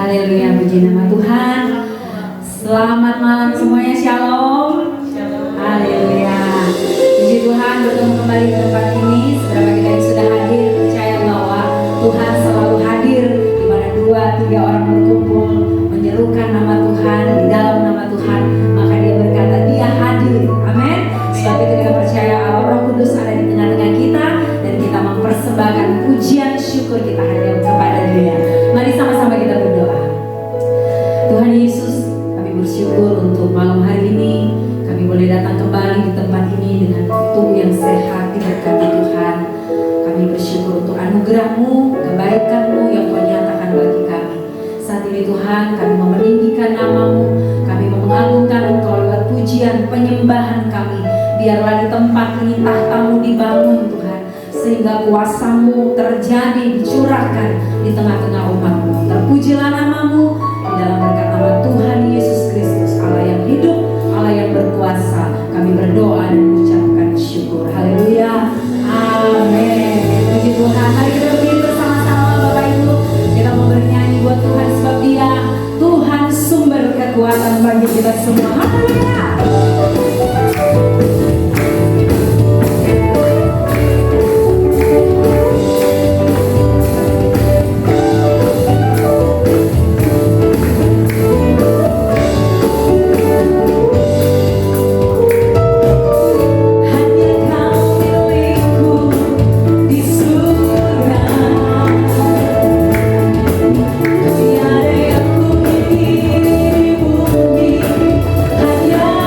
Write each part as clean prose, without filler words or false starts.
Haleluya, puji nama Tuhan. Selamat malam semuanya, shalom. Haleluya. Puji Tuhan, bertemu kembali di tempat ini. Saudara kita yang sudah hadir, percaya bahwa Tuhan selalu hadir di mana 2-3 orang berkumpul menyerukan nama Tuhan, di dalam nama Tuhan, maka Dia berkata Dia hadir. Amin. Sebab itu kita percaya Allah Roh Kudus ada di tengah-tengah kita dan kita mempersembahkan pujian syukur kita hanya kepada Dia. Mari sama-sama kita berdoa. Tuhan Yesus, kami bersyukur untuk malam hari ini kami boleh datang kembali di tempat ini dengan tubuh yang sehat diberkati Tuhan. Kami bersyukur untuk anugerah-Mu, kebaikan-Mu yang Kau nyatakan bagi kami. Saat ini Tuhan, kami mau meninggikan nama-Mu, kami mau mengagungkan Engkau lewat pujian, penyembahan kami. Biarlah di tempat ini tahta-Mu dibangun Tuhan, sehingga kuasa-Mu terjadi, dicurahkan di tengah-tengah umat-Mu. Terpujilah nama-Mu di dalam berkat nama Tuhan Yesus Kristus, Allah yang hidup, Allah yang berkuasa. Kami berdoa dan mengucapkan syukur. Haleluya. Amin. Puji Tuhan. Mari kita berdiri bersama-sama Bapak Ibu. Kita mau bernyanyi buat Tuhan sebab Dia Tuhan sumber kekuatan bagi kita semua. Haleluya. Tiada yang ku miliki di bumi, hanya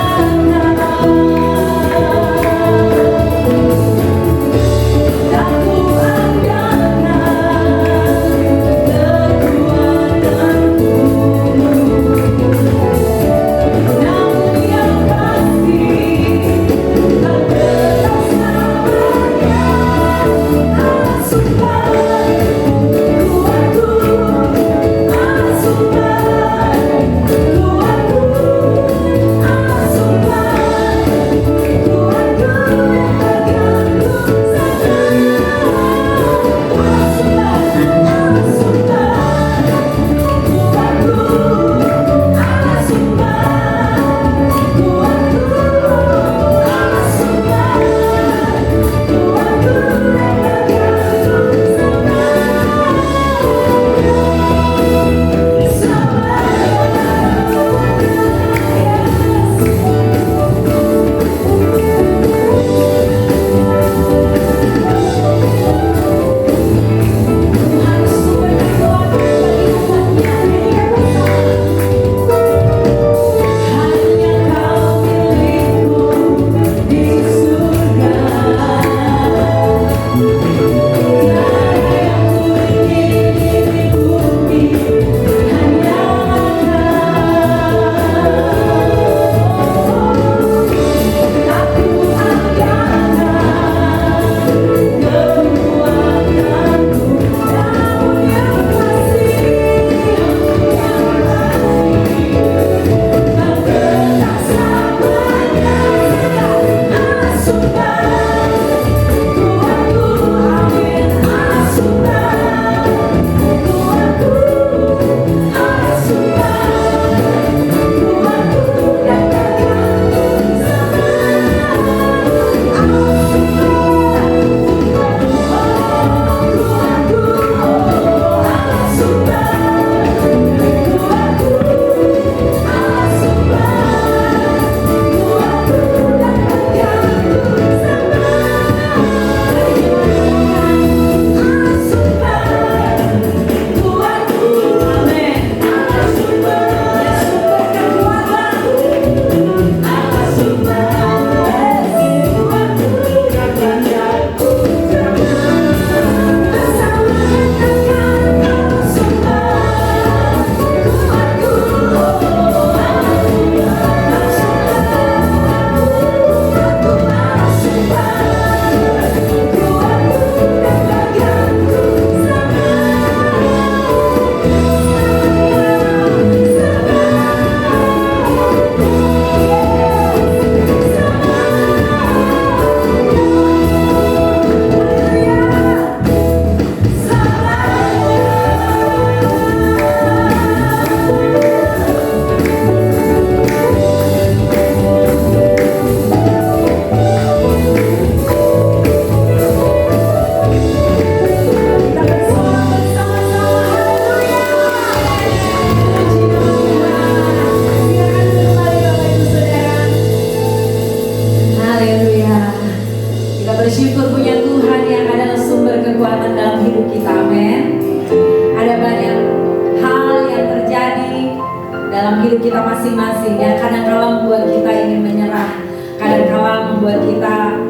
dalam hidup kita masing-masing, yang kadang-kala membuat kita ingin menyerah, kadang-kala membuat kita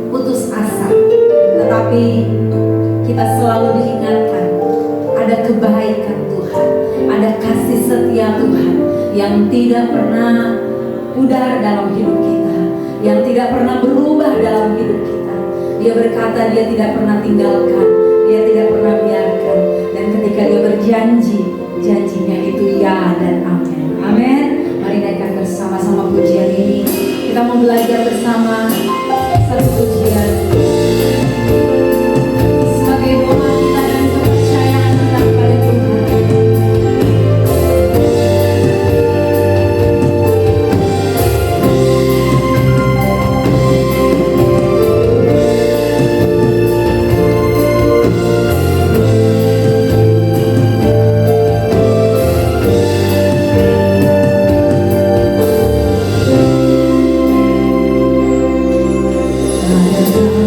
putus asa. Tetapi kita selalu diingatkan ada kebaikan Tuhan, ada kasih setia Tuhan yang tidak pernah pudar dalam hidup kita, yang tidak pernah berubah dalam hidup kita. Dia berkata dia tidak pernah tinggalkan, dia tidak pernah biarkan, dan ketika dia berjanji, janjinya itu ya dan amin. Amin. Mari naikkan bersama-sama pujian ini. Kita mau belajar bersama satu pujian sebagai doa kita dan kepercayaan kita kepada Tuhan. Ada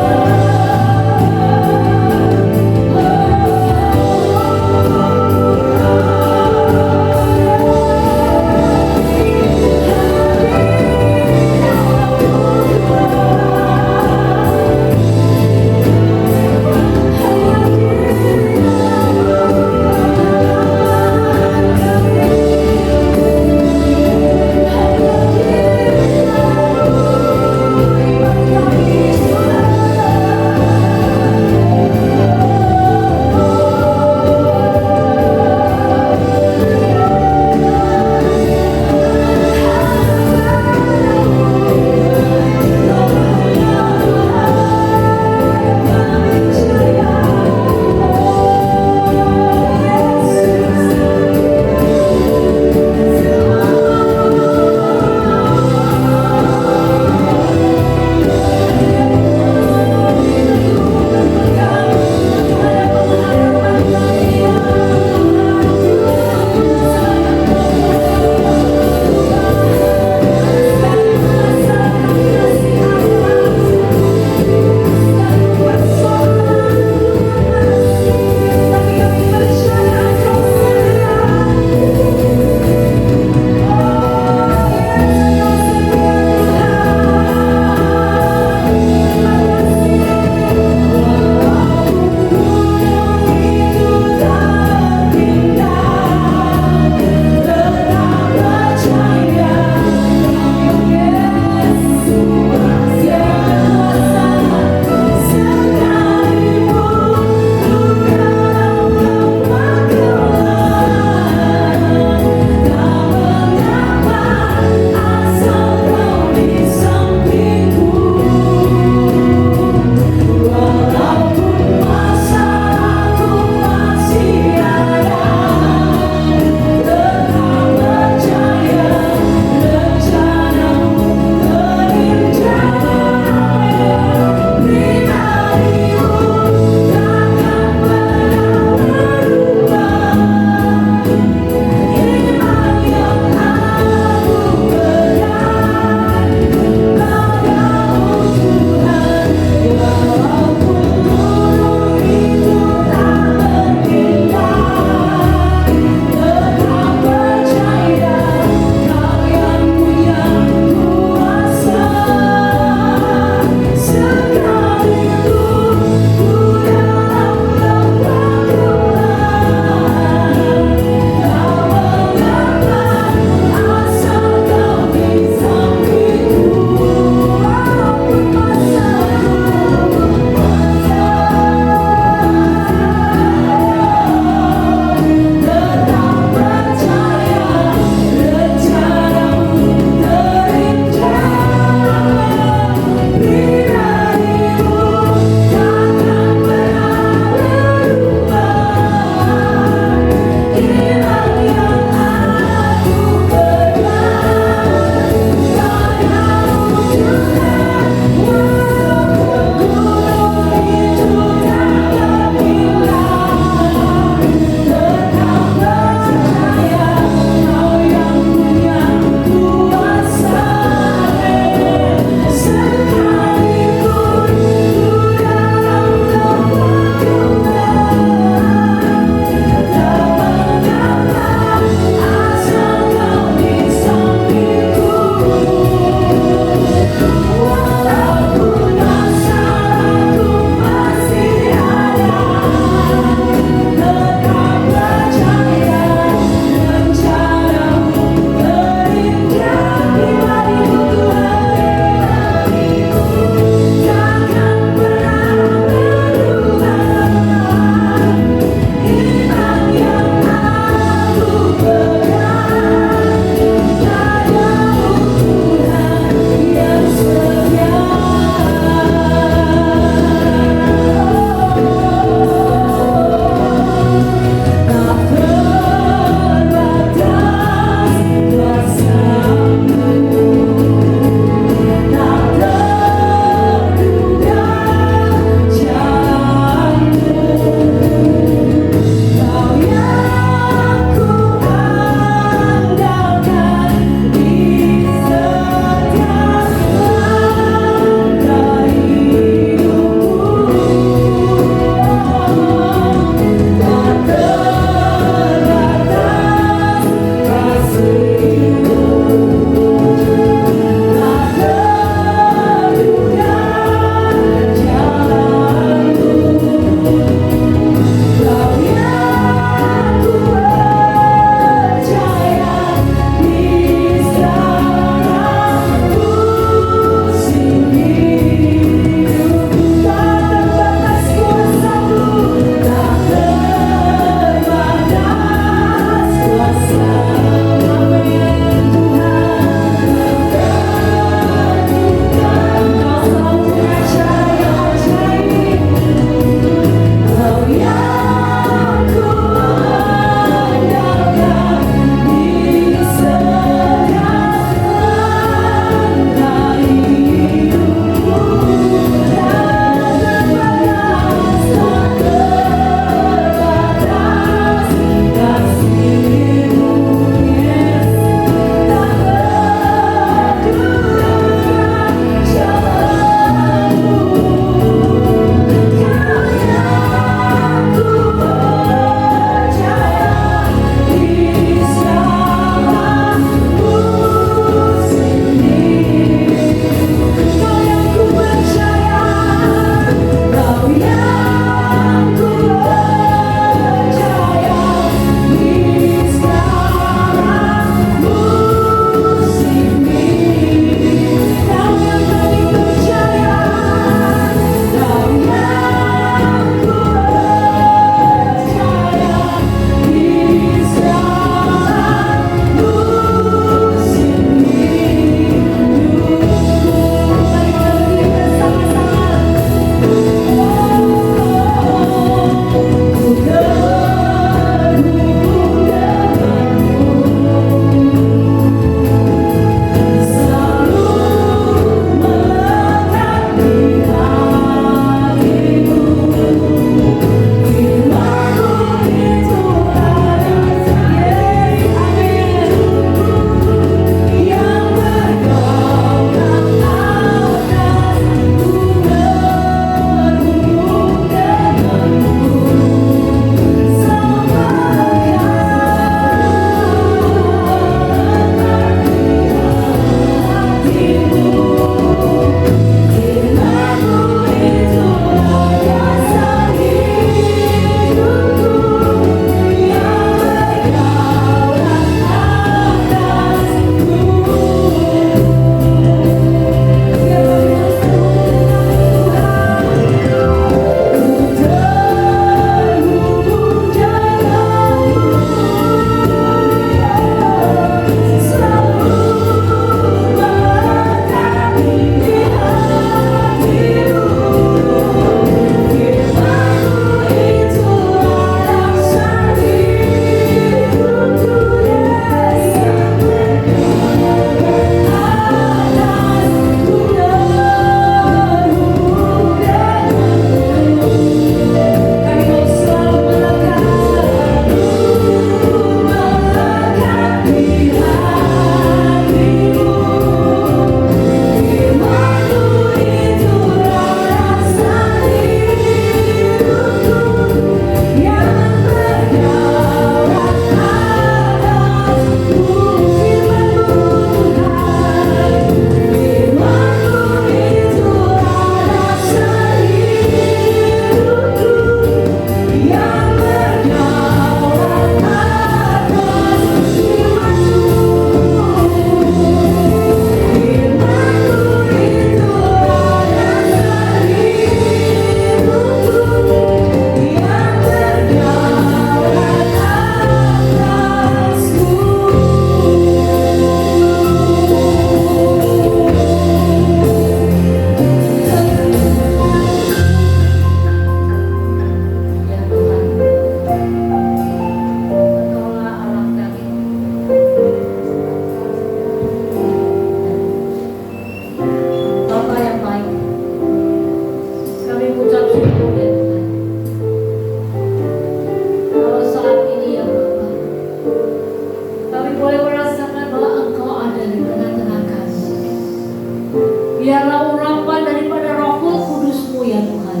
Biarlah urapan daripada Roh Kudus-Mu ya Tuhan,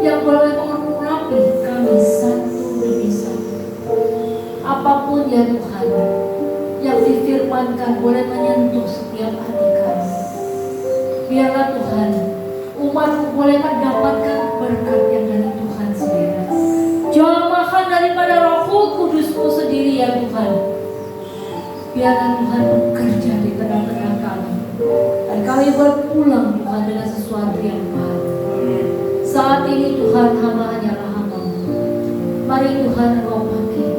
yang boleh mengurapi kami satu demi satu. Apapun ya Tuhan yang difirmankan boleh menyentuh setiap hati kami. Biarlah Tuhan, umat-Mu boleh mendapatkan berkat yang dari Tuhan sendiri. Jamahan daripada Roh Kudus-Mu sendiri ya Tuhan. Biarlah Tuhan bekerja di tengah-tengah kami, dan kami berpulang Tuhan dengan sesuatu yang baru. Saat ini Tuhan, hamba hanyalah hamba-Mu. Mari Tuhan Engkau pakai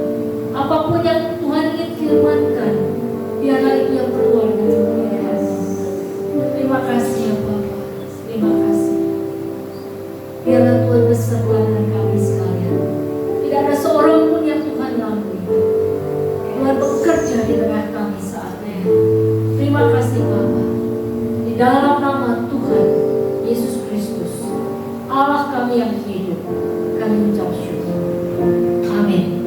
apapun yang Tuhan ingin firmankan, biarlah itu yang keluar dari mulut. Terima kasih ya Bapa, terima kasih. Biarlah Tuhan beserta dengan kami sekalian. Tidak ada seorang pun yang Tuhan lalui. Tuhan bekerja di tengah kami saat ini. Terima kasih Bapa. Di dalam nama Tuhan Yesus Kristus, Allah kami yang hidup, kami mengucap syukur. Amin.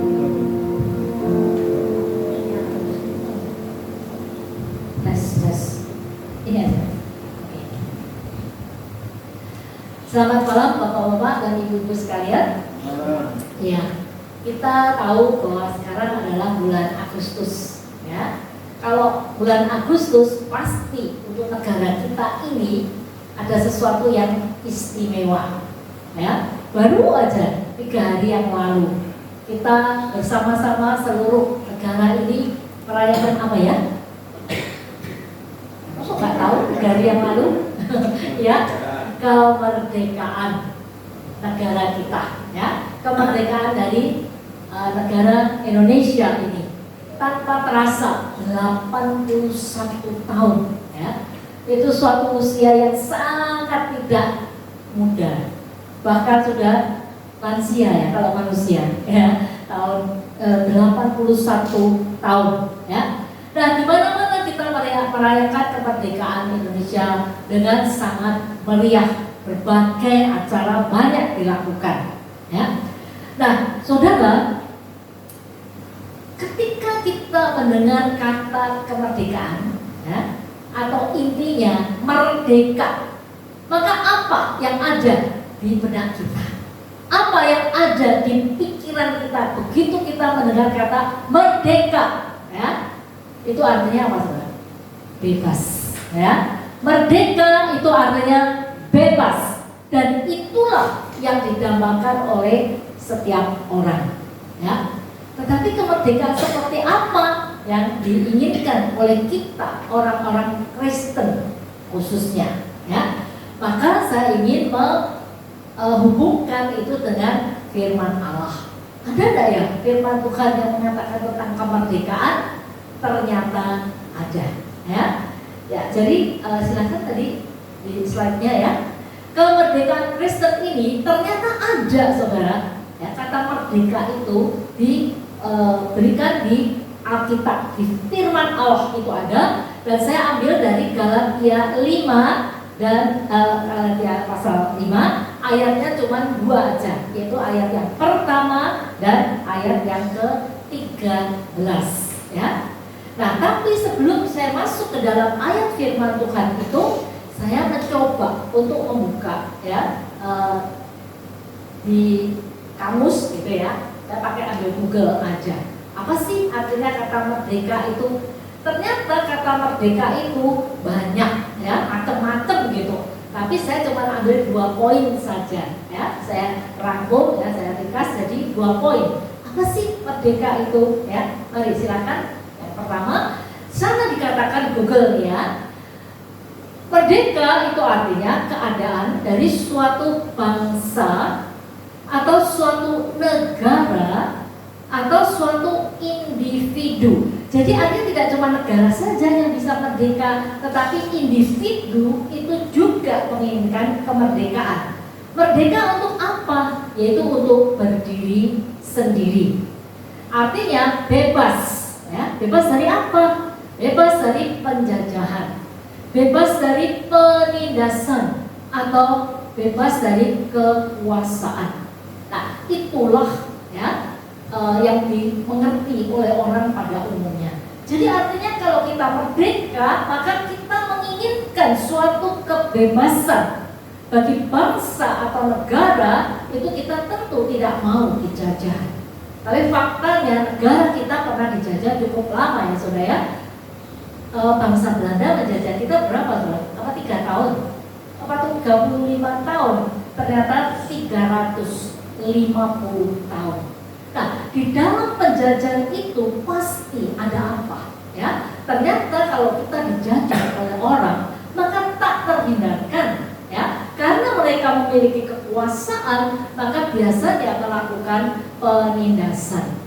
Ini aja. Selamat malam Bapak-bapak dan Ibu-ibu sekalian. Ya, kita tahu bahwa sekarang adalah bulan Agustus. Ya, kalau bulan Agustus pasti untuk negara kita ini ada sesuatu yang istimewa. Ya, baru aja 3 hari yang lalu kita bersama-sama seluruh negara ini merayakan apa ya? Masuk nggak tahu 3 hari yang lalu? Ya, kemerdekaan negara kita, ya, kemerdekaan dari negara Indonesia ini. Tanpa terasa 81 tahun, ya, itu suatu usia yang sangat tidak muda, bahkan sudah lansia ya kalau manusia, ya, tahun 81 tahun, ya. Nah, di mana-mana kita merayakan kemerdekaan Indonesia dengan sangat meriah, berbagai acara banyak dilakukan, ya. Nah, saudara, ketika kita mendengar kata kemerdekaan, ya, atau intinya merdeka, maka apa yang ada di benak kita? Apa yang ada di pikiran kita begitu kita mendengar kata merdeka, ya? Itu artinya apa, saudara? Bebas, ya. Merdeka itu artinya bebas, dan itulah yang didambakan oleh setiap orang, ya. Tetapi kemerdekaan seperti apa yang diinginkan oleh kita orang-orang Kristen khususnya, ya? Maka saya ingin menghubungkan itu dengan firman Allah. Ada enggak ya firman Tuhan yang mengatakan tentang kemerdekaan? Ternyata ada, ya. Ya, jadi silakan tadi di slide-nya ya. Kemerdekaan Kristen ini ternyata ada, saudara. Ya, kata merdeka itu diberikan di Alkitab, di firman Allah itu ada, dan saya ambil dari Galatia 5 dan Galatia pasal 5, ayatnya cuma 2 aja, yaitu ayat yang pertama dan ayat yang ke-13, ya. Nah, tapi sebelum saya masuk ke dalam ayat firman Tuhan itu, saya mencoba untuk membuka, ya, di kamus gitu ya. Saya pakai ambil Google aja. Apa sih artinya kata merdeka itu? Ternyata kata merdeka itu banyak, ya, macam-macam gitu. Tapi saya cuma ambil 2 poin saja, ya. Saya rangkum, ya, saya ringkas jadi 2 poin. Apa sih merdeka itu? Ya, mari silakan. Pertama, sana dikatakan Google, ya, merdeka itu artinya keadaan dari suatu bangsa atau suatu negara atau suatu individu. Jadi artinya tidak cuma negara saja yang bisa merdeka, tetapi individu itu juga menginginkan kemerdekaan. Merdeka untuk apa? Yaitu untuk berdiri sendiri. Artinya bebas. Ya, bebas dari apa? Bebas dari penjajahan, bebas dari penindasan, atau bebas dari kekuasaan. Nah, itulah, ya, yang dimengerti oleh orang pada umumnya. Jadi artinya kalau kita merdeka, maka kita menginginkan suatu kebebasan bagi bangsa atau negara. Itu kita tentu tidak mau dijajah. Tapi faktanya negara kita pernah dijajah cukup lama ya saudara ya. Bangsa Belanda menjajah kita berapa saudara? Apa 3 tahun? Apa 35 tahun? Ternyata 350 tahun. Nah, di dalam penjajahan itu pasti ada apa? Ya, ternyata kalau kita dijajah oleh orang, maka tak terhindarkan, ya, karena mereka memiliki kekuasaan, maka biasanya melakukan penindasan.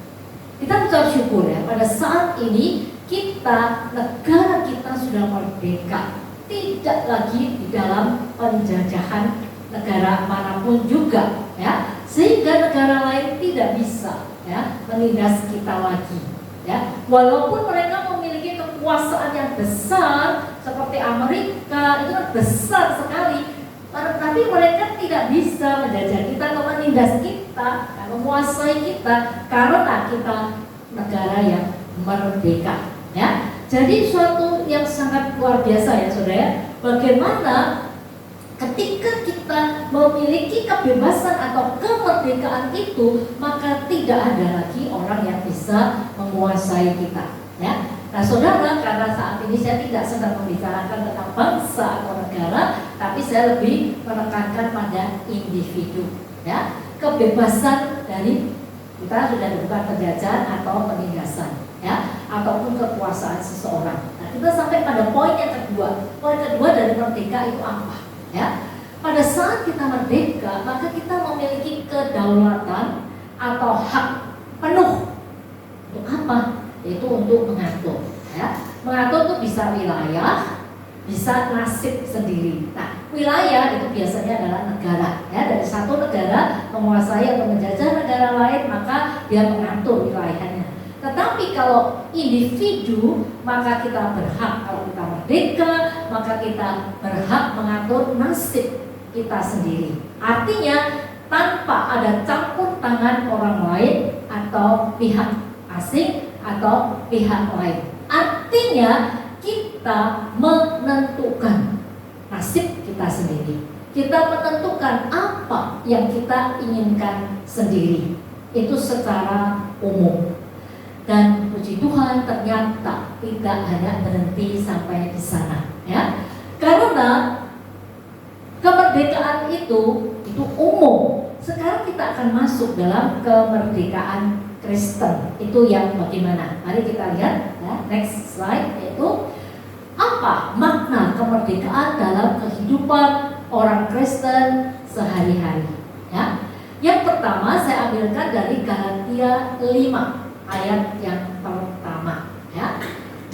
Kita mengucap syukur ya, pada saat ini negara kita sudah merdeka, tidak lagi di dalam penjajahan negara manapun juga, ya, sehingga negara lain tidak bisa, ya, menindas kita lagi, ya, walaupun mereka memiliki kekuasaan yang besar seperti Amerika, itu kan besar sekali, tapi mereka tidak bisa menjajah kita atau menindas kita, menguasai kita, karena kita negara yang merdeka, ya. Jadi suatu yang sangat luar biasa ya saudara, bagaimana ketika kita memiliki kebebasan atau kemerdekaan itu, maka tidak ada lagi orang yang bisa menguasai kita, ya. Nah saudara, karena saat ini saya tidak sedang membicarakan tentang bangsa atau negara, tapi saya lebih menekankan pada individu, ya. Kebebasan dari kita sudah bukan penjajahan atau penindasan, ya, ataupun kekuasaan seseorang. Nah, kita sampai pada poin yang kedua. Poin kedua dari merdeka itu apa? Ya, pada saat kita merdeka, maka kita memiliki kedaulatan atau hak penuh. Untuk apa? Yaitu untuk mengatur. Ya, mengatur itu bisa wilayah, bisa nasib sendiri. Nah, wilayah itu biasanya adalah negara, ya, dari satu negara menguasai atau menjajah negara lain, maka dia mengatur wilayahnya. Tetapi kalau individu, maka kita berhak, kalau kita merdeka, maka kita berhak mengatur nasib kita sendiri. Artinya tanpa ada campur tangan orang lain atau pihak asing atau pihak lain. Artinya kita menentukan nasib kita sendiri. Kita menentukan apa yang kita inginkan sendiri. Itu secara umum. Dan puji Tuhan ternyata tidak hanya berhenti sampai di sana, ya. Karena kemerdekaan itu umum. Sekarang kita akan masuk dalam kemerdekaan Kristen. Itu yang bagaimana? Mari kita lihat, ya, next slide, yaitu apa makna kemerdekaan dalam kehidupan orang Kristen sehari-hari, ya. Yang pertama saya ambilkan dari Galatia 5 ayat yang pertama, ya.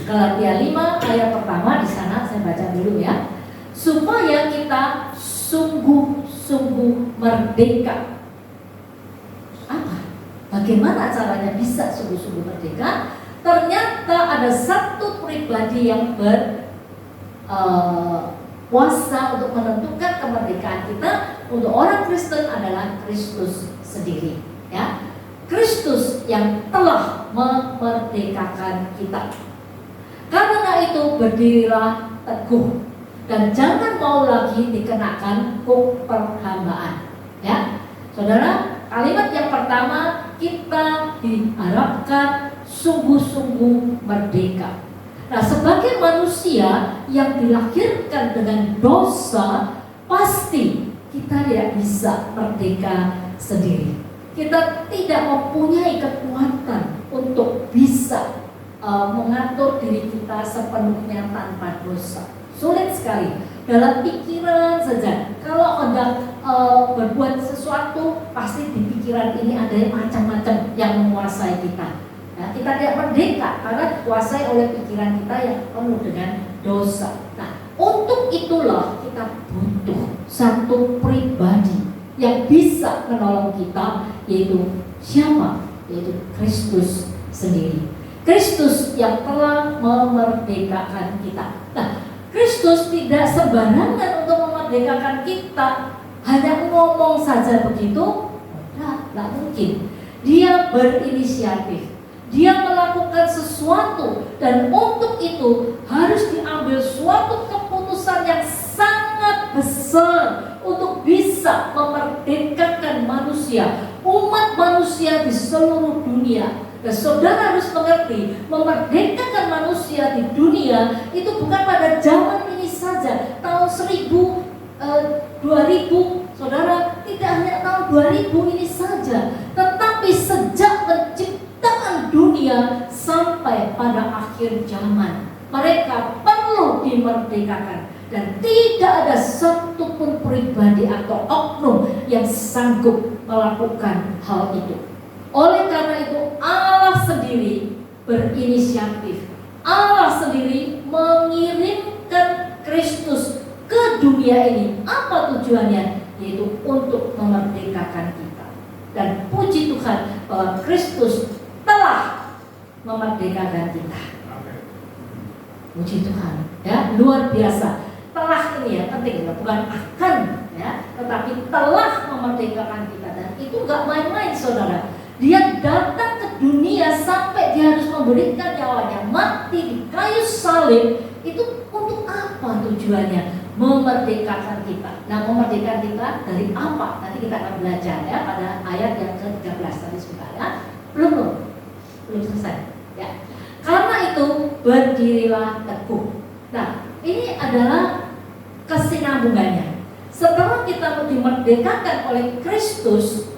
Galatia 5 ayat pertama, di sana saya baca dulu ya. Supaya kita sungguh-sungguh merdeka. Apa? Bagaimana caranya bisa sungguh-sungguh merdeka? Ternyata ada satu pribadi yang berkuasa untuk menentukan kemerdekaan kita. Untuk orang Kristen adalah Kristus sendiri, ya. Kristus yang telah memerdekakan kita. Karena itu berdirilah teguh dan jangan mau lagi dikenakan hukum perhambaan, ya. Saudara, kalimat yang pertama, kita diharapkan sungguh-sungguh merdeka. Nah, sebagai manusia yang dilahirkan dengan dosa, pasti kita tidak bisa merdeka sendiri. Kita tidak mempunyai kekuatan untuk bisa mengatur diri kita sepenuhnya tanpa dosa. Sulit sekali. Dalam pikiran saja, kalau hendak berbuat sesuatu, pasti di pikiran ini ada yang macam-macam yang menguasai kita. Nah, kita tidak merdeka karena dikuasai oleh pikiran kita yang penuh dengan dosa. Nah, untuk itulah kita butuh satu pribadi yang bisa menolong kita, yaitu siapa? Yaitu Kristus sendiri. Kristus yang telah memerdekakan kita. Nah, Kristus tidak sembarangan untuk memerdekakan kita. Hanya ngomong saja begitu, tidak mungkin. Dia berinisiatif. dia melakukan sesuatu, dan untuk itu harus diambil suatu keputusan yang sangat besar untuk bisa memerdekakan manusia, umat manusia di seluruh dunia. Dan saudara harus mengerti, memerdekakan manusia di dunia itu bukan pada zaman ini saja, tahun 2000, saudara, tidak hanya tahun 2000 ini saja, tetapi sejak penciptaan dunia sampai pada akhir zaman, mereka perlu dimerdekakan. Dan tidak ada satupun pribadi atau oknum yang sanggup melakukan hal itu. Oleh karena itu Allah sendiri berinisiatif. Allah sendiri mengirimkan Kristus ke dunia ini. Apa tujuannya? Yaitu untuk memerdekakan kita. Dan puji Tuhan bahwa Kristus telah memerdekakan kita. Puji Tuhan, ya, luar biasa. Telah ini ya penting, bukan akan, ya, tetapi telah memerdekakan kita. Dan itu nggak main-main, saudara. Dia datang ke dunia sampai dia harus memberikan nyawanya, mati di kayu salib. Itu untuk apa tujuannya? Memerdekakan kita. Nah, memerdekakan kita dari apa? Nanti kita akan belajar ya pada ayat yang ke-13 tadi sudah ya. Belum selesai ya. Karena itu berdirilah teguh. Nah, ini adalah kesinambungannya. Setelah kita dimerdekakan oleh Kristus,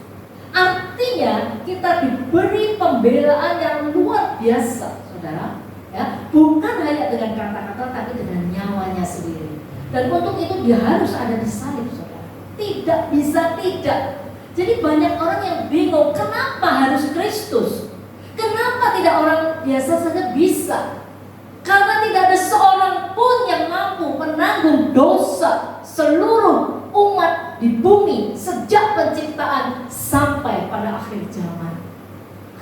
artinya kita diberi pembelaan yang luar biasa, saudara. Ya, bukan hanya dengan kata-kata, tapi dengan nyawanya sendiri. Dan untuk itu dia harus ada di salib, saudara. Tidak bisa tidak. Jadi banyak orang yang bingung, kenapa harus Kristus? Kenapa tidak orang biasa saja bisa? Karena tidak ada seorang pun yang mampu menanggung dosa seluruh umat di bumi sejak penciptaan sampai pada akhir zaman.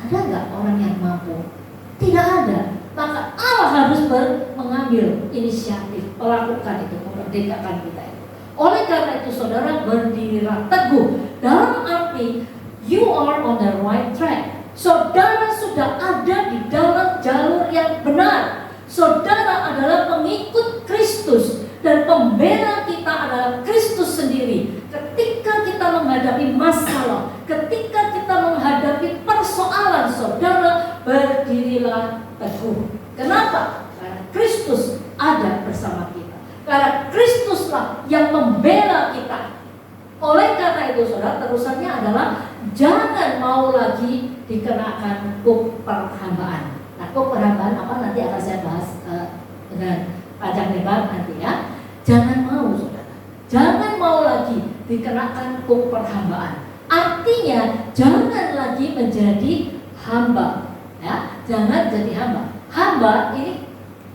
Ada nggak orang yang mampu? Tidak ada. Maka Allah harus mengambil inisiatif, melakukan itu, memerdekakan kita itu. Oleh karena itu saudara, berdirilah teguh. Dalam arti you are on the right track. Saudara sudah ada di dalam jalur yang benar. Saudara adalah pengikut Kristus, dan pembela kita adalah Kristus sendiri. Ketika kita menghadapi masalah, ketika kita menghadapi persoalan, saudara, berdirilah teguh. Kenapa? Karena Kristus ada bersama kita. Karena Kristuslah yang membela kita. Oleh karena itu saudara, terusannya adalah jangan mau lagi dikenakan hukum perhambaan. Nah, hukum perhambaan apa nanti akan saya bahas dengan panjang lebar nanti ya. Jangan mau saudara, jangan mau lagi dikenakan hukum perhambaan. Artinya jangan lagi menjadi hamba, ya, jangan jadi hamba. Hamba ini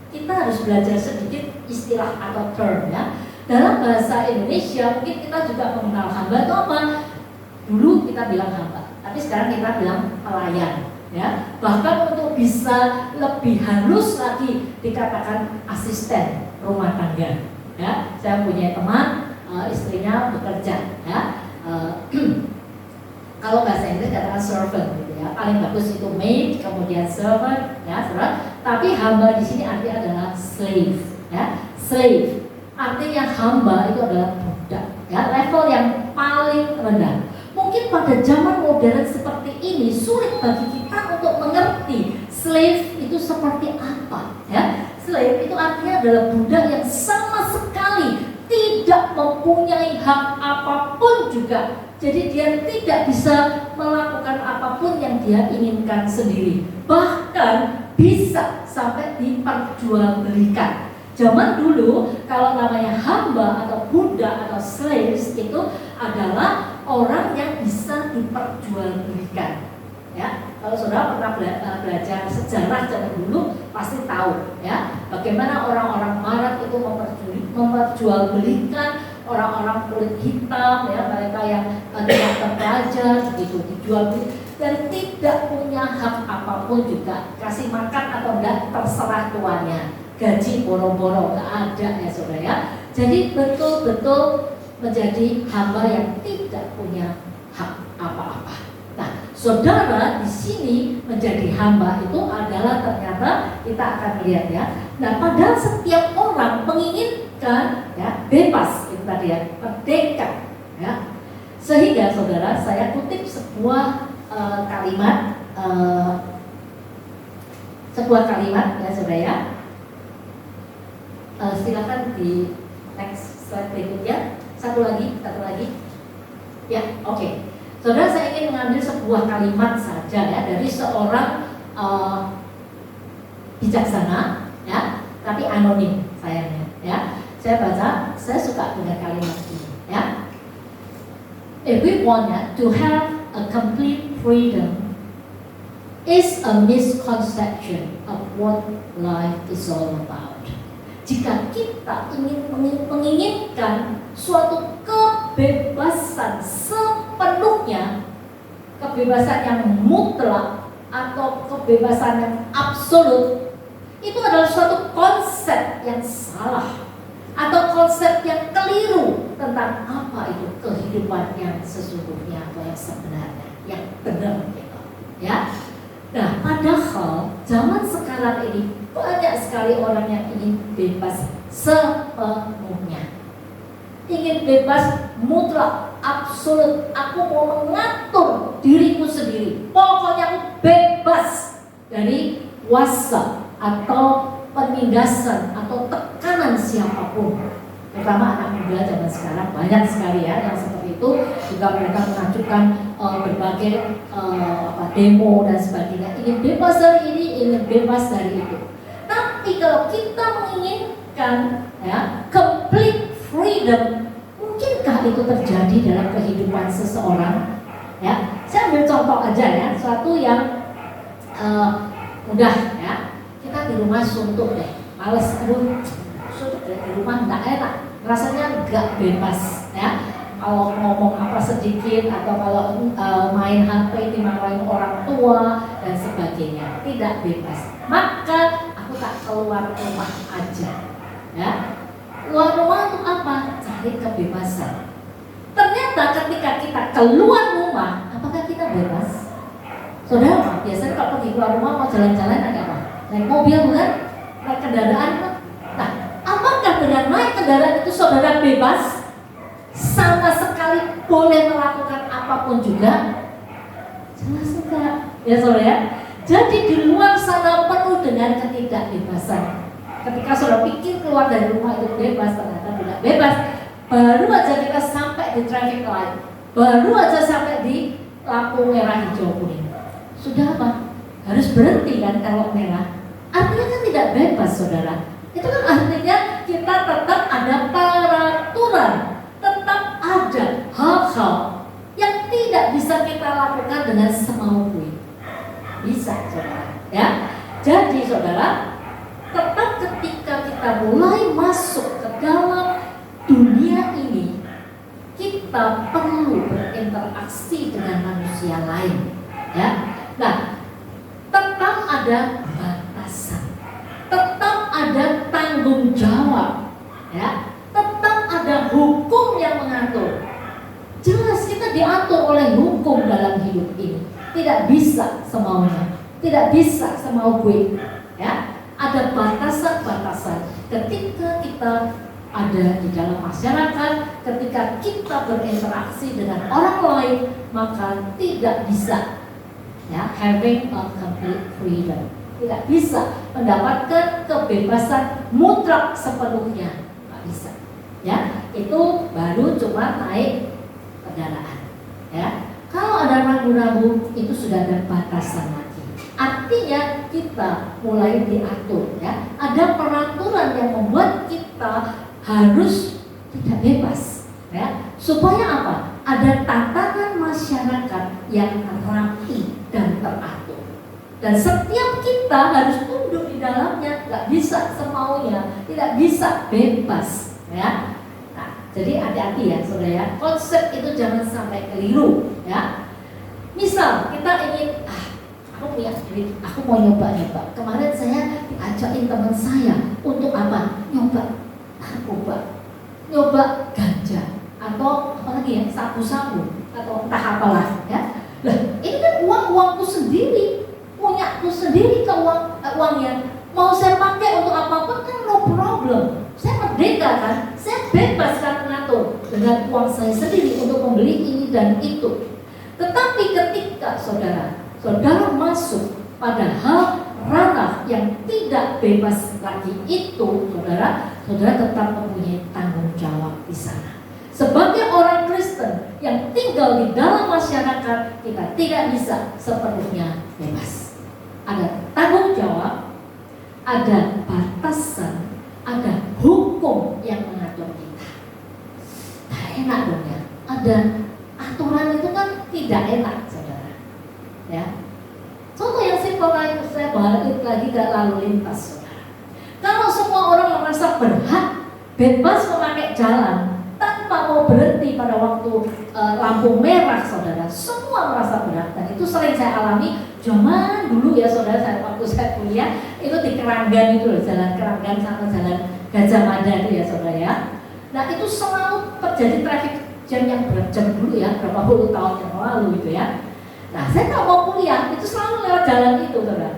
kita harus belajar sedikit istilah atau term ya. Dalam bahasa Indonesia mungkin kita juga mengenal hamba itu apa? Dulu kita bilang hamba, tapi sekarang kita bilang pelayan. Ya, bahkan untuk bisa lebih halus lagi dikatakan asisten rumah tangga. Ya, saya punya teman istrinya bekerja. Ya, kalau bahasa Inggris katakan servant, gitu ya. Paling bagus itu maid, kemudian servant, ya, saudara. Tapi hamba di sini artinya adalah slave. Ya, slave artinya hamba itu adalah budak. Ya, level yang paling rendah. Mungkin pada zaman modern seperti ini sulit bagi kita untuk mengerti slave itu seperti apa. Ya, slave itu artinya adalah budak yang sama sekali tidak mempunyai hak apapun juga. Jadi dia tidak bisa melakukan apapun yang dia inginkan sendiri. Bahkan bisa sampai diperjualbelikan. Zaman dulu kalau namanya hamba atau budak atau slaves itu adalah orang yang bisa diperjualbelikan. Ya, kalau saudara pernah belajar sejarah zaman dulu pasti tahu ya bagaimana orang-orang Barat itu memperjualbelikan orang-orang kulit hitam, ya, mereka yang tidak terpelajar begitu dijual beli dan tidak punya hak apapun juga, kasih makan atau enggak terserah tuannya. Gaji boro-boro nggak ada ya saudara ya. Jadi betul-betul menjadi hamba yang tidak punya hak apa-apa. Nah, saudara di sini menjadi hamba itu adalah ternyata kita akan lihat ya. Nah, padahal setiap orang menginginkan ya bebas itu tadi ya, merdeka ya. Sehingga saudara, saya kutip sebuah kalimat ya saudara ya. Silakan di next slide berikutnya. Satu lagi. Ya, oke. Saudara, saya ingin mengambil sebuah kalimat saja ya dari seorang bijaksana ya, tapi anonim sayangnya ya. Saya baca, saya suka dengan kalimat ini ya. If we want to have a complete freedom is a misconception of what life is all about. Jika kita menginginkan suatu kebebasan sepenuhnya, kebebasan yang mutlak atau kebebasan yang absolut, itu adalah suatu konsep yang salah atau konsep yang keliru tentang apa itu kehidupan yang sesungguhnya atau yang sebenarnya, yang benar gitu ya. Nah, padahal zaman sekarang ini banyak sekali orang yang ingin bebas sepenuhnya, ingin bebas mutlak, absolut. Aku mau mengatur diriku sendiri, pokoknya aku bebas dari kuasa atau penindasan atau tekanan siapapun. Terutama anak muda zaman sekarang banyak sekali ya yang seperti itu, juga mereka mengajukan berbagai demo dan sebagainya, ingin bebas dari ini, ingin bebas dari itu. Tapi kalau kita menginginkan ya complete freedom, mungkinkah itu terjadi dalam kehidupan seseorang? Ya, saya ambil contoh aja ya, suatu yang mudah ya. Kita di rumah suntuk deh, males, suntuk deh di rumah nggak enak, rasanya nggak bebas ya. Kalau ngomong apa sedikit atau kalau main HP dimarahin orang tua dan sebagainya, tidak bebas. Maka aku tak keluar rumah aja ya. Keluar rumah untuk apa? Cari kebebasan. Ternyata ketika kita keluar rumah, apakah kita bebas? Saudara, biasanya kalau pergi keluar rumah mau jalan-jalan naik apa? Naik mobil bukan? Naik kendaraan kan? Nah, apakah dengan naik kendaraan itu saudara bebas? Sama sekali boleh melakukan apapun juga? Jelas enggak ya saudara. Jadi di luar sana penuh dengan ketidakbebasan. Ketika saudara pikir keluar dari rumah itu bebas, ternyata tidak bebas. Baru aja kita sampai di traffic light, baru aja sampai di lampu merah hijau kuning, sudah apa? Harus berhenti kan kalau merah. Artinya kan tidak bebas saudara. Itu kan artinya kita tetap ada peraturan, tetap ada hal-hal yang tidak bisa kita lakukan dengan semau kita. Bisa saudara ya. Jadi saudara, tetap ketika kita mulai masuk ke dalam dunia ini, kita perlu berinteraksi dengan manusia lain ya. Nah, tetap ada batasan, tetap ada tanggung jawab ya, tetap ada hukum yang mengatur. Jelas kita diatur oleh hukum dalam hidup ini. Tidak bisa semaunya, tidak bisa semau gue ya. Ada batasan-batasan ketika kita ada di dalam masyarakat, ketika kita berinteraksi dengan orang lain, maka tidak bisa ya having a complete freedom, tidak bisa mendapatkan kebebasan mutlak sepenuhnya, nggak bisa ya. Itu baru cuma naik kendaraan ya. Kalau ada ragu-ragu, itu sudah ada batasan lagi. Artinya kita mulai diatur ya. Ada peraturan yang membuat kita harus tidak bebas ya. Supaya apa? Ada tatanan masyarakat yang rapi dan teratur. Dan setiap kita harus tunduk di dalamnya, nggak bisa semaunya, tidak bisa bebas ya. Jadi hati-hati ya saudara ya, konsep itu jangan sampai keliru ya. Misal kita ingin, aku punya duit, aku mau nyoba-nyoba. Kemarin saya diajakin teman saya untuk apa? Nyoba narkoba, nyoba ganja, atau apalagi ya, sabu-sabu, atau entah apalah ya. Lah, ini mengatur dengan uang saya sendiri untuk membeli ini dan itu. Tetapi ketika saudara masuk pada hal ranah yang tidak bebas lagi itu, saudara tetap mempunyai tanggung jawab di sana. Sebagai orang Kristen yang tinggal di dalam masyarakat, kita tidak bisa sepenuhnya bebas. Ada tanggung jawab, ada batasan, ada hukum yang mengatur kita. Nah, enak dong ya. Ada aturan itu kan tidak enak, saudara. Ya. Contoh yang simpel saya balik lagi ke lalu lintas, saudara. Kalau semua orang merasa berhak bebas memakai jalan tanpa mau berhenti pada waktu lampu merah, saudara, semua merasa berhak. Dan itu sering saya alami zaman dulu ya, saudara. Waktu saya kuliah itu di Keranggan itu loh, jalan Keranggan sama jalan Gajah Mada itu ya, saudara ya. Nah itu selalu terjadi traffic jam yang berjam dulu ya, berapa puluh tahun yang lalu gitu ya. Nah saya kalau mau kuliah itu selalu lewat jalan itu, saudara.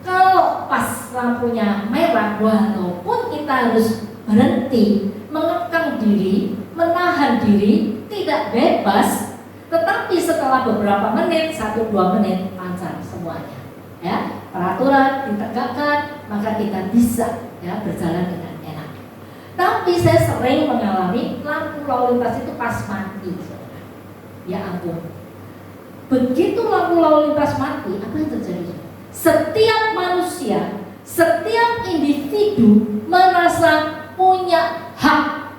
Kalau pas lampunya merah, walaupun kita harus berhenti, mengekang diri, menahan diri, tidak bebas, tetapi setelah beberapa menit, 1-2 menit lancar semuanya. Ya, peraturan ditegakkan, maka kita bisa ya berjalan dengan enak. Tapi saya sering mengalami lampu lalu lintas itu pas mati, saudara. Ya ampun. Begitu lampu lalu lintas mati, apa yang terjadi? Setiap manusia, setiap individu merasa punya hak,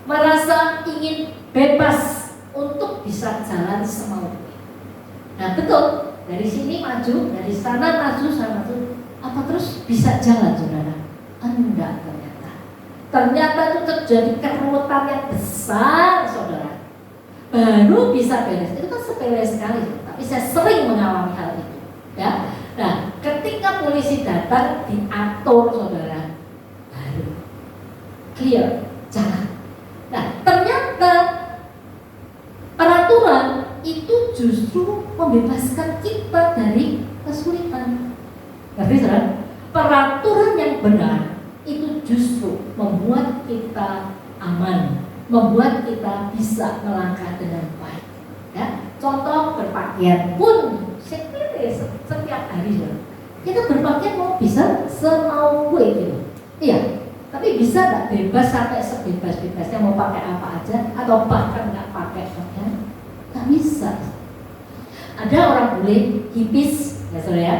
merasa ingin bebas untuk bisa jalan semaunya. Nah betul, dari sini maju, dari sana maju, sana maju, apa terus bisa jalan, saudara? Enggak, ternyata itu terjadi keruwetan yang besar, saudara. Baru bisa beres, itu kan sepele sekali, tapi saya sering mengalami hal itu. Ya, nah ketika polisi datang diatur, saudara, baru clear jalan. Nah ternyata peraturan itu justru membebaskan kita dari kesulitan. Ngerti, saudara? Peraturan yang benar itu justru membuat kita aman, membuat kita bisa melangkah dengan baik. Ya, contoh berpakaian pun setiap hari ya. Kita berpakaian mau bisa semau gue gitu. Iya, tapi bisa nggak bebas sampai sebebas-bebasnya mau pakai apa aja atau bahkan nggak pakai pakaian? Nggak bisa. Ada orang bule hipis, ya saudara ya.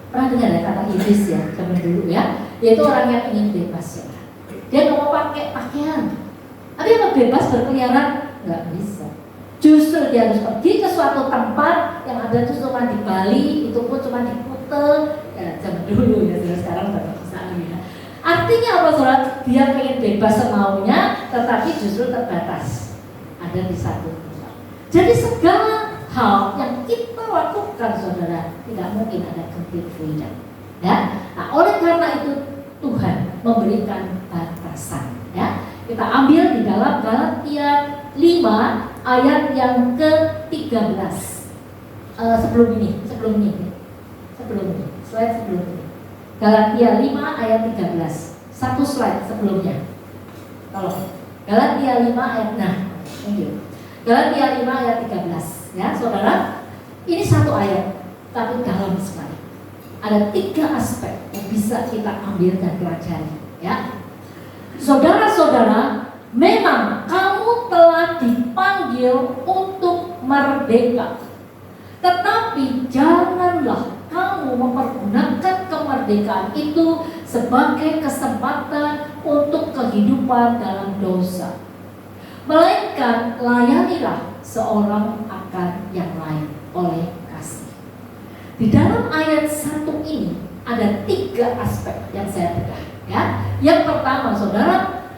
Pernah dengar ya kata hipis ya zaman dulu ya? Yaitu orang yang ingin bebas ya. Dia nggak mau pakai pakaian. Tapi mau bebas berkeliaran nggak bisa. Justru dia harus pergi ke suatu tempat yang ada itu cuma di Bali, itu pun cuma di Kuta, ya zaman dulu ya, sekarang sudah bisa ya. Artinya apa, saudara? Dia ingin bebas semaunya, tetapi justru terbatas, ada di satu tempat. Jadi segala hal yang kita lakukan, saudara, tidak mungkin ada complete freedom. Ya, nah oleh karena itu Tuhan memberikan batasan. Ya, kita ambil di dalam Galatia 5 ayat yang ke-13. Sebelum ini, slide sebelum ini. Galatia 5 ayat 13. Satu slide sebelumnya. Tolong. Galatia 5 ayat, nah, thank you. Galatia 5 ayat 13. Ya, saudara, ini satu ayat, tapi dalam sekali. Ada 3 aspek yang bisa kita ambil dan pelajari. Ya, saudara-saudara, memang kamu telah dipanggil untuk merdeka. Tetapi janganlah kamu mempergunakan kemerdekaan itu sebagai kesempatan untuk kehidupan dalam dosa. Melainkan layanilah seorang akan yang lain oleh kasih. Di dalam ayat 1 ini ada 3 aspek yang saya bedah. Ya, yang pertama, saudara,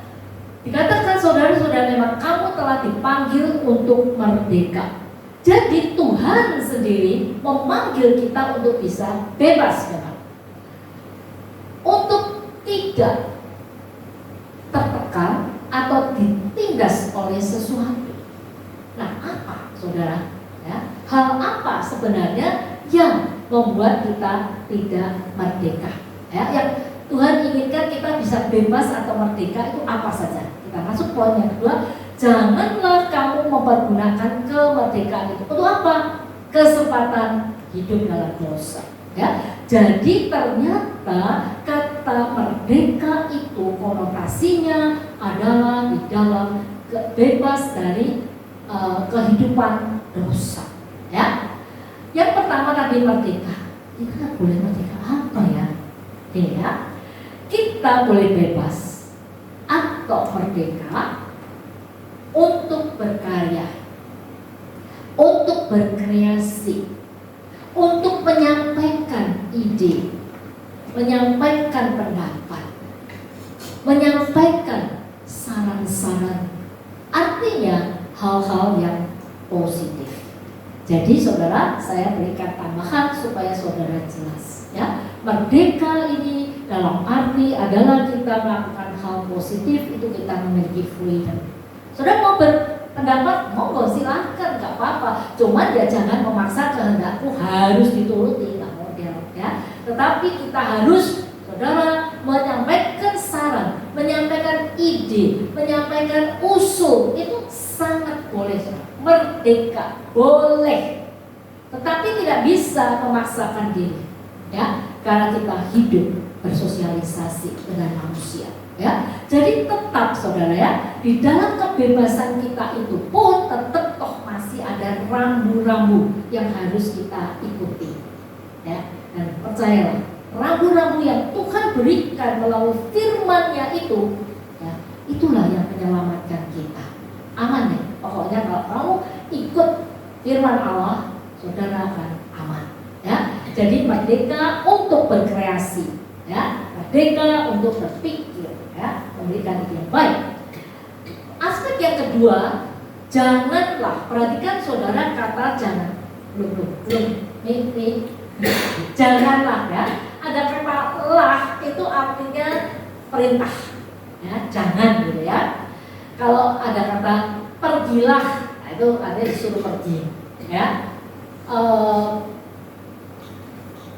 dikatakan saudara-saudara memang kamu telah dipanggil untuk merdeka. Jadi Tuhan sendiri memanggil kita untuk bisa bebas memang. Untuk tidak tertekan atau ditindas oleh sesuatu. Nah, apa, saudara? Ya, hal apa sebenarnya yang membuat kita tidak merdeka? Ya, yang Tuhan inginkan kita bisa bebas atau merdeka itu apa saja? Kita termasuk poin yang kedua, janganlah kamu mempergunakan kemerdekaan itu untuk apa? Kesempatan hidup dalam dosa. Ya, jadi ternyata kata merdeka itu konotasinya adalah di dalam bebas dari kehidupan dosa. Ya, yang pertama tadi merdeka. Kita boleh merdeka apa ya? Ini ya, kita boleh bebas atau merdeka untuk berkarya, untuk berkreasi, untuk menyampaikan ide, menyampaikan pendapat, menyampaikan saran-saran. Artinya hal-hal yang positif. Jadi saudara, saya berikan tambahan supaya saudara jelas ya. Merdeka ini dalam arti adalah kita melakukan hal positif, itu kita memiliki freedom. Saudara mau berpendapat, monggo silahkan, gak apa-apa. Cuman ya jangan memaksa kehendakku harus dituruti, gak model ya. Tetapi kita harus, saudara, menyampaikan saran, menyampaikan ide, menyampaikan usul, itu sangat boleh. Merdeka boleh, tetapi tidak bisa memaksakan diri ya, karena kita hidup bersosialisasi dengan manusia ya. Jadi tetap saudara ya, di dalam kebebasan kita itu pun tetap toh masih ada rambu-rambu yang harus kita ikuti ya. Dan percayalah, rambu-rambu yang Tuhan berikan melalui firman-Nya itu ya, itulah yang menyelamatkan kita. Aman ya, pokoknya kalau kamu ikut firman Allah, saudara akan aman ya. Jadi merdeka untuk berkreasi ya, merdeka untuk berpikir ya, memberikan ide yang baik. Aspek yang kedua, janganlah, perhatikan saudara kata jangan, belum, janganlah ya. Ada kata lah, itu artinya perintah ya, jangan gitu ya. Kalau ada kata pergilah, nah itu artinya disuruh pergi ya.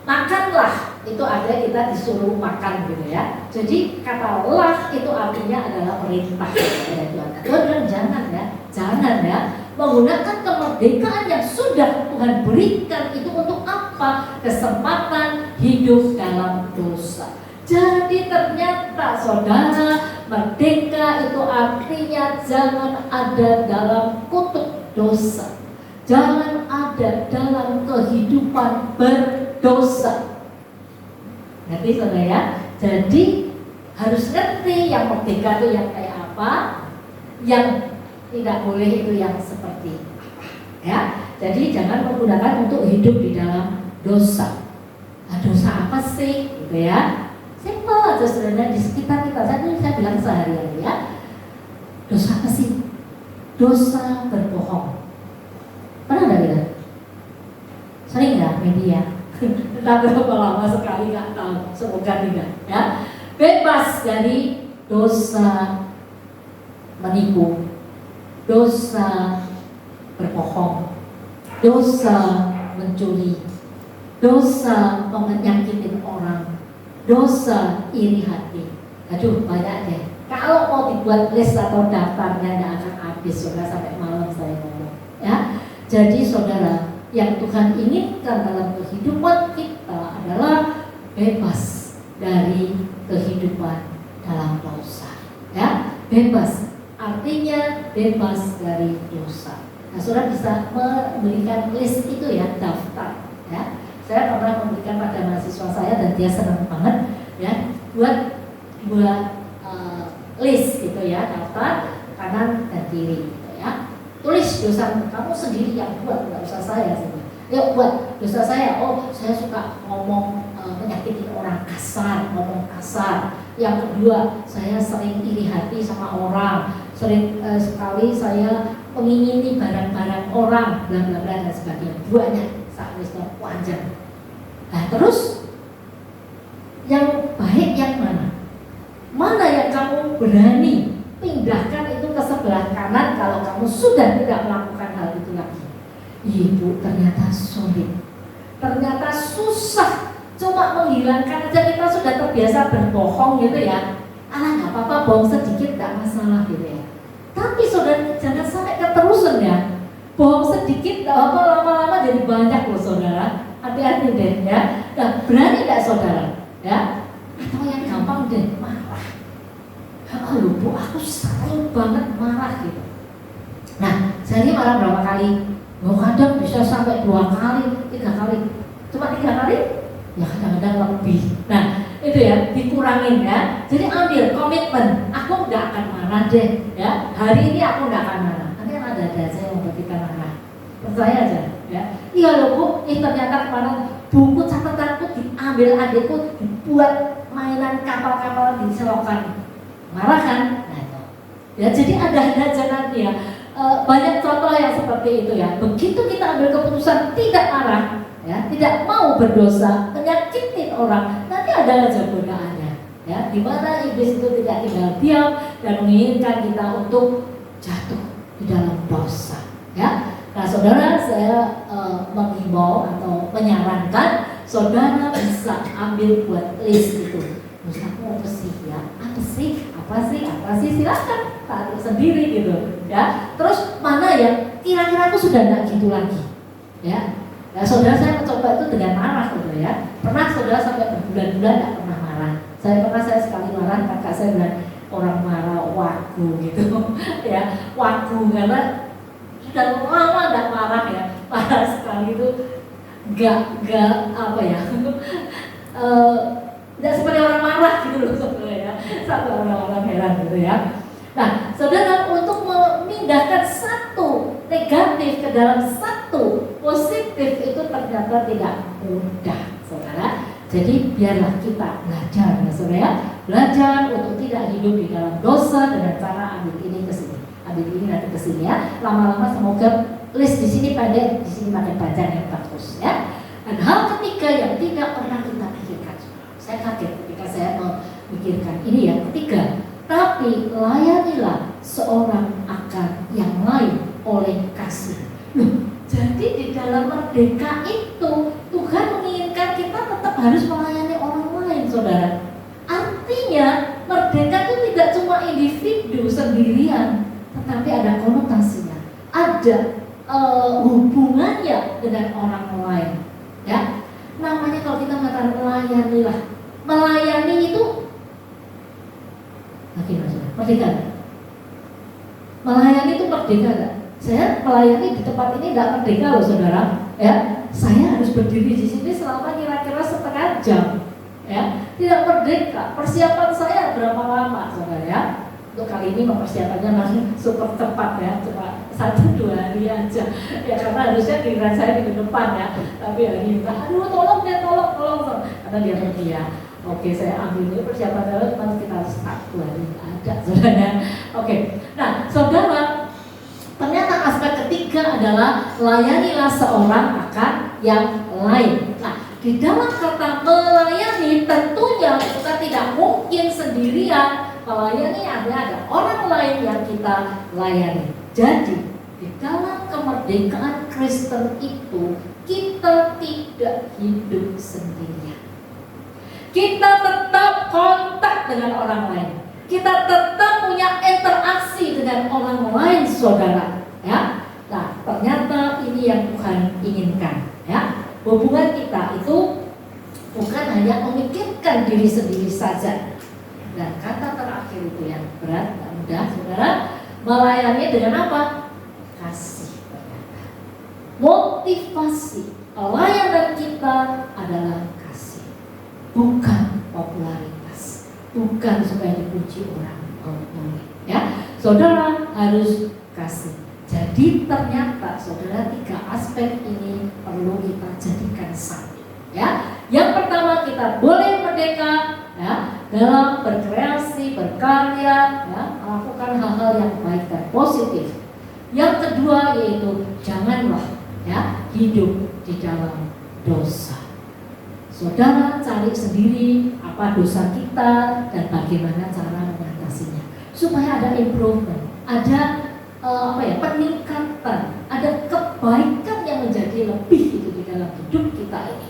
Makanlah, itu ada kita disuruh makan gitu ya. Jadi kata lah itu artinya adalah perintah ya Tuhan. Tuhan bilang jangan ya, jangan ya. Menggunakan kemerdekaan yang sudah Tuhan berikan itu untuk apa? Kesempatan hidup dalam dosa. Jadi ternyata saudara, merdeka itu artinya jangan ada dalam kutuk dosa, jangan ada dalam kehidupan berdosa. Ngerti saudara ya? Jadi harus ngerti yang merdeka itu yang kayak apa, yang tidak boleh itu yang seperti apa ya. Jadi jangan menggunakan untuk hidup di dalam dosa. Nah, dosa apa sih gitu ya? Simpel aja sebenarnya di sekitar kita. Saya bilang sehari-hari ya. Dosa apa sih? Dosa berbohong. Pernah nggak lihat? Sering nggak media? Entah berapa lama sekali nggak tahu. Semoga tidak ya. Bebas dari dosa menipu, dosa berbohong, dosa mencuri, dosa menyakitin orang, dosa iri hati. Aduh banyak deh. Kalau mau dibuat list atau daftarnya nggak akan habis, saudara, sampai malam saya ngomong ya. Jadi saudara, yang Tuhan inginkan dalam kehidupan kita adalah bebas dari kehidupan dalam dosa ya. Bebas artinya bebas dari dosa. Nah saudara bisa memberikan list itu ya, daftar ya. Saya pernah memberikan pada mahasiswa saya dan dia senang banget ya, buat list gitu ya, daftar kanan dan kiri gitu ya. Tulis dosa kamu sendiri yang buat, nggak usah saya sih. Yuk buat dosa saya. Oh saya suka ngomong menyakiti orang, kasar, ngomong kasar. Yang kedua, saya sering iri hati sama orang, sering sekali saya mengingini barang-barang orang, bla bla bla dan sebagainya. Banyak, saat itu panjang. Nah terus yang baik yang mana? Mana yang kamu berani pindahkan itu ke sebelah kanan kalau kamu sudah tidak melakukan hal itu lagi? Ibu, ternyata sulit, ternyata susah. Cuma menghilangkan aja, kita sudah terbiasa berbohong gitu ya. Alah nggak apa-apa, bohong sedikit nggak masalah gitu ya. lama-lama jadi banyak loh saudara. Hati-hati deh ya. Nah, berani nggak saudara? Ya, atau yang gampang deh marah. Oh Bu, aku sering banget marah gitu. Nah, sehari marah berapa kali? Kadang bisa sampai 2 kali, 3 kali. Cuma 3 kali? Ya kadang-kadang lebih. Nah, itu ya, dikurangin ya. Jadi ambil komitmen, aku nggak akan marah deh ya. Hari ini aku nggak akan marah. Nanti kan ada aja yang membuat kita marah. Percaya aja ya. Iya loh Bu, ternyata kemarin buku catatanku diambil adikku, dibuat mainan kapal-kapal diselokan. Marah kan? Nah itu. Ya jadi ada aja nanti ya. Banyak contoh yang seperti itu ya. Begitu kita ambil keputusan tidak marah, ya, tidak mau berdosa, menyakitin orang, nanti ada aja godaannya. Ya, di mana iblis itu tidak tinggal diam dan menginginkan kita untuk jatuh di dalam dosa. Ya, nah saudara, saya menghimbau atau menyarankan saudara bisa ambil buat list itu. Aku apa sih ya? Apa sih? Silakan taruh sendiri gitu. Ya, terus mana yang kira-kira aku sudah tidak gitu lagi. Ya, nah, saudara saya mencoba itu dengan marah, saudara ya. Pernah saudara sampai berbulan-bulan tidak pernah marah. Saya sekali marah, kakak saya bilang orang marah wagu gitu. Ya, wagu karena sudah lama tidak marah ya. Marah sekali itu gak apa ya. Tidak seperti orang marah gitu loh saudara ya. Sampai orang-orang heran gitu ya. Nah, saudara, untuk memindahkan satu negatif ke dalam satu positif itu ternyata tidak mudah, saudara. Jadi biarlah kita belajar, ya saudara ya. Belajar untuk tidak hidup di dalam dosa dengan cara ambil ini ke sini, ambil ini nanti ke sini ya. Lama-lama semoga list di sini pendek, di sini makin panjang yang bagus ya. Dan hal ketiga yang tidak pernah kita pikirkan, saya kaget ketika saya memikirkan ini ya, ketiga. Tapi layanilah seorang akan yang lain oleh kasih. Loh, jadi di dalam merdeka itu Tuhan menginginkan kita tetap harus melayani orang lain, saudara. Artinya merdeka itu tidak cuma individu sendirian, tetapi ada konotasinya, ada hubungannya dengan orang lain. Ya, namanya kalau kita mengatakan melayanilah, melayani itu merdeka. Melayani itu merdeka gak? Saya melayani di tempat ini tidak merdeka loh saudara. Ya, saya harus berdiri di sini selama kira-kira setengah jam. Ya, tidak merdeka. Persiapan saya berapa lama saudara ya? Untuk kali ini mempersiapannya masih super cepat ya, cuma 1-2 hari aja. Ya karena harusnya giliran saya di depan ya. Tapi hari ini, aduh tolong deh, tolong. Karena dia pergi ya. Oke, saya ambil ini persiapan saya cuma sekitar 1 hari ada saudara. Oke, nah saudara, ternyata aspek ketiga adalah layanilah seorang akan yang lain. Nah, di dalam kata melayani tentunya kita tidak mungkin sendirian. Melayani artinya ada orang lain yang kita layani. Jadi di dalam kemerdekaan Kristen itu kita tidak hidup sendirian. Kita tetap kontak dengan orang lain. Kita tetap punya interaksi dengan orang lain, saudara. Ya, nah ternyata ini yang Tuhan inginkan. Ya, hubungan kita itu bukan hanya memikirkan diri sendiri saja. Dan kata terakhir itu yang berat, tidak mudah, saudara. Melayani dengan apa? Kasih. Ternyata motivasi pelayanan kita adalah kasih, bukan popularitas, bukan supaya dipuji orang. Ya, saudara harus kasih. Jadi ternyata saudara 3 aspek ini perlu kita jadikan satu. Ya, yang pertama kita boleh merdeka ya dalam berkreasi, berkarya, ya, melakukan hal-hal yang baik dan positif. Yang kedua yaitu janganlah ya hidup di dalam dosa. Saudara cari sendiri apa dosa kita dan bagaimana cara mengatasinya supaya ada improvement, ada peningkatan, ada kebaikan yang menjadi lebih itu di dalam hidup kita ini.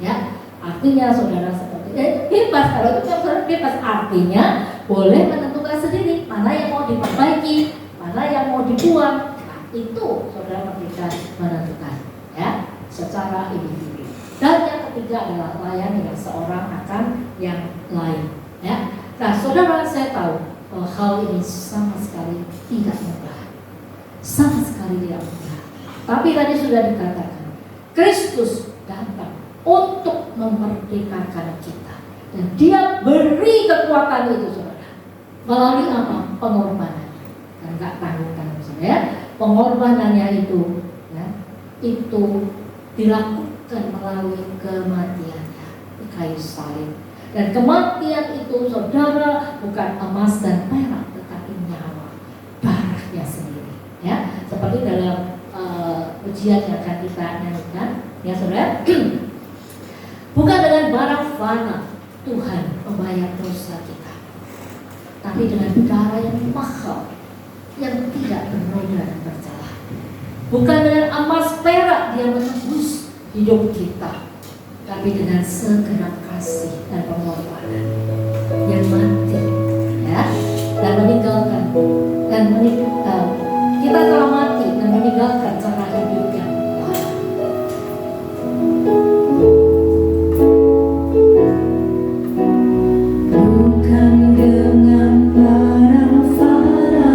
Ya, artinya saudara seperti bebas, kalau itu saudara bebas, artinya boleh menentukan sendiri mana yang mau diperbaiki, mana yang mau dibuang. Nah, Itu saudara merdeka menentukan, ya, secara individu. Dan yang ketiga adalah layani yang seorang akan yang lain, ya. Nah, saudara, saya tahu bahwa hal ini sama sekali tidak mudah, sama sekali tidak mudah. Tapi tadi sudah dikatakan, Kristus datang untuk memerdekakan kita, dan Dia beri kekuatan itu, saudara, melalui apa? Pengorbanan. Dan nggak tanggung-tanggung, saudara, ya. Pengorbanannya itu, ya, itu dilakukan melalui kematiannya di kayu salib. Dan kematian itu, saudara, bukan emas dan perak, tetapi nyawa, darahnya sendiri, ya. Seperti dalam ujian yang akan kita nyanyikan, ya saudara. Bukan dengan barang fana Tuhan membayar dosa kita, tapi dengan darah yang mahal, yang tidak bernoda dan bercelah. Bukan dengan emas perak Dia menebus hidup kita, tapi dengan segenap kasih dan pengorbanan yang mati, ya, dan meninggalkan kita telah mati dan meninggalkan cara hidup yang lama. Bukan dengan barang fana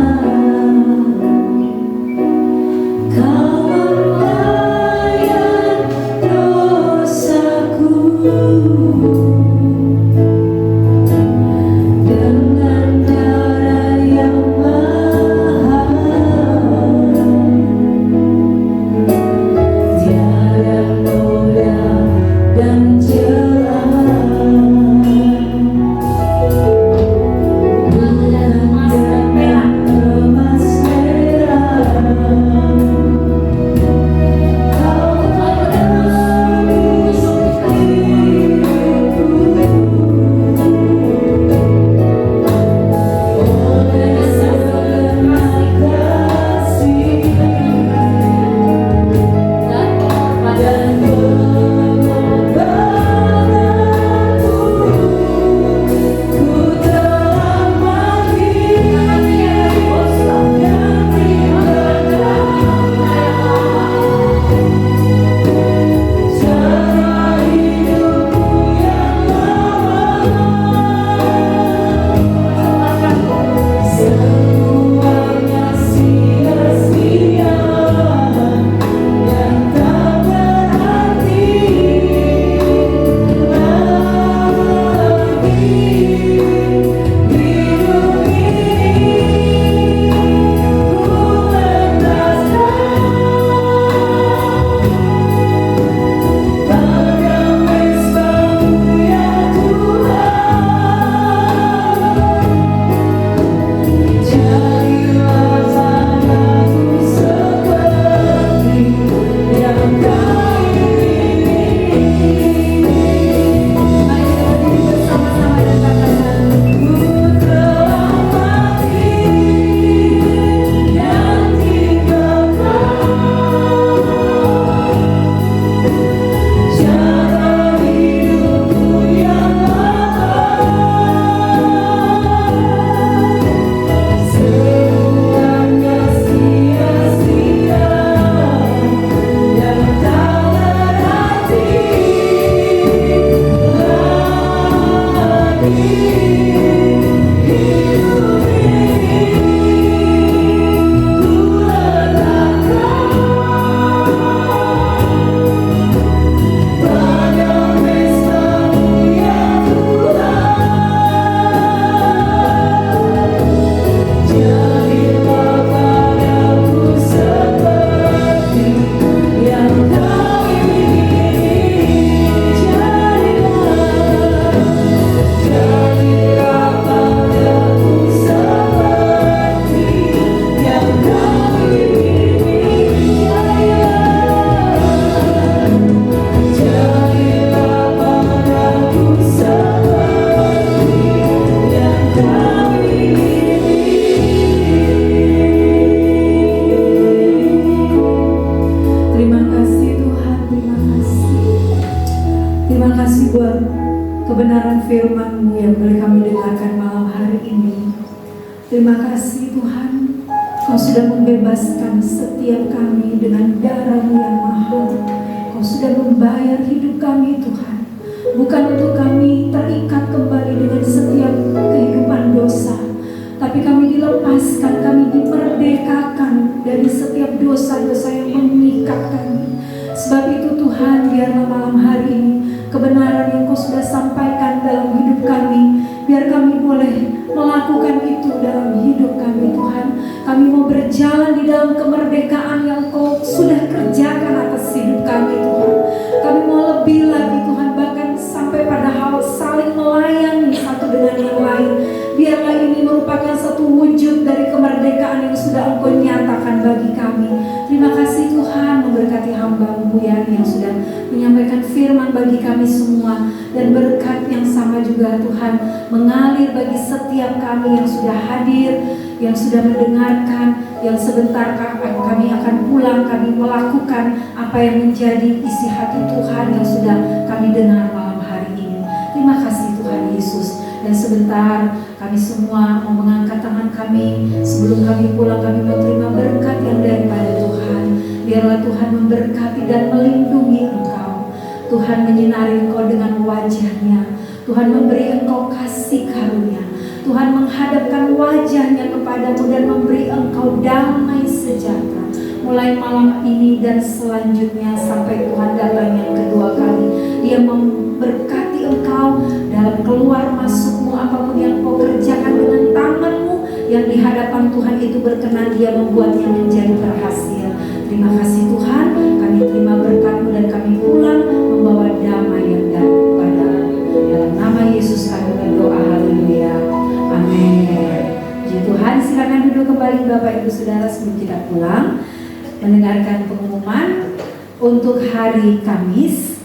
Kau membayar dosaku, dengan darah yang mahal, tiada noda dan celah. kebenaran firman-Mu yang boleh kami dengarkan malam hari ini. Terima kasih Tuhan, Kau sudah membebaskan setiap kami dengan darah-Mu yang mahal. Kau sudah membayar hidup kami Tuhan, bukan untuk kami terikat kembali dengan setiap kehidupan dosa, tapi kami dilepaskan, kami dimerdekakan dari setiap dosa-dosa yang mengikat kami. Sebab itu Tuhan, biarlah malam hari ini kebenaran yang Kau sudah sampaikan dalam hidup kami, biar kami boleh melakukan itu dalam hidup kami Tuhan. Kami mau berjalan di dalam kemerdekaan yang Kau sudah kerjakan atas hidup kami Tuhan. Kami mau lebih lagi Tuhan, bahkan sampai pada hal saling melayani satu dengan yang lain. Biarlah ini merupakan satu wujud dari kemerdekaan yang sudah Engkau nyatakan bagi kami. Terima kasih Tuhan, memberkati hamba-Mu Bu Yani yang sudah menyampaikan firman bagi kami semua. Dan berkat yang sama juga Tuhan mengalir bagi setiap kami yang sudah hadir, yang sudah mendengarkan, yang sebentar kami akan pulang, kami melakukan apa yang menjadi isi hati Tuhan yang sudah kami dengar malam hari ini. Terima kasih Tuhan Yesus. Dan sebentar kami semua mau mengangkat tangan kami. Sebelum kami pulang, kami mau terima berkat yang daripada Tuhan. Biarlah Tuhan memberkati dan melindungi Engkau. Tuhan menyinari Engkau dengan wajah-Nya. Tuhan memberi Engkau kasih karunia. Tuhan menghadapkan wajah-Nya kepadamu dan memberi Engkau damai sejahtera. Mulai malam ini dan selanjutnya sampai Tuhan datang yang kedua kali. Dia memberkati engkau dalam keluar masukmu, apapun yang kau kerjakan dengan tanganmu yang di hadapan Tuhan itu berkenan, Dia membuatnya menjadi berhasil. Terima kasih Tuhan, kami terima berkat-Mu dan kami pulang membawa damai yang daripada-Mu. Dalam nama Yesus kami berdoa, haleluya, amin. Puji Tuhan, silakan duduk kembali Bapak Ibu Saudara sebelum kita pulang. Mendengarkan pengumuman untuk hari Kamis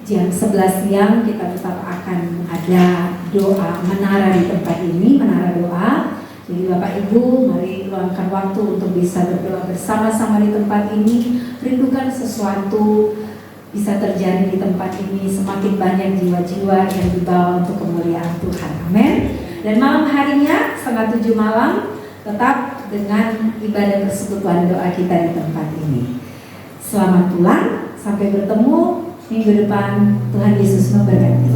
jam 11 siang kita tetap akan ada doa menara di tempat ini, menara doa. Jadi Bapak Ibu mari luangkan waktu untuk bisa berdoa bersama-sama di tempat ini. Rindukan sesuatu bisa terjadi di tempat ini, semakin banyak jiwa-jiwa yang dibawa untuk kemuliaan Tuhan, amin. Dan malam harinya 6:30 malam tetap dengan ibadah persekutuan doa kita di tempat ini. Selamat pulang, sampai bertemu minggu depan. Tuhan Yesus memberkati.